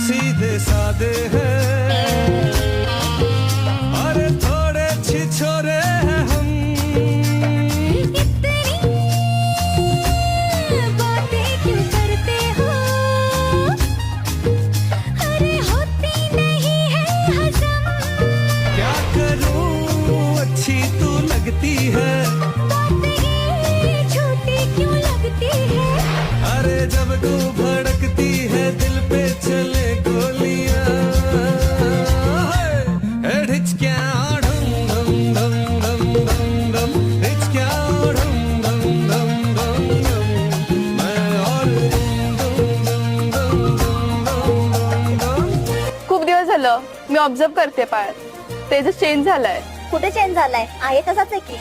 सीधे सादे हैं, अरे थोड़े छिछोरे हैं हम। इतनी बातें क्यों करते हो? अरे होती नहीं है हजम। क्या करूं अच्छी तू लगती है, बात ये छोटी क्यों लगती है? अरे जब तू भड़कती है दिल पे चले गोलियां। हे ढिचक्या ढम धम धम धम धम धम, ढिचक्या ढम धम धम धम धम, मैं और धम धम धम धम धम धम। खूप दिवस झालं मी ऑब्झर्व करते पायात, तेजस चेंज झालाय. कुठे चेंज झालाय? आहे तसाच आहे की.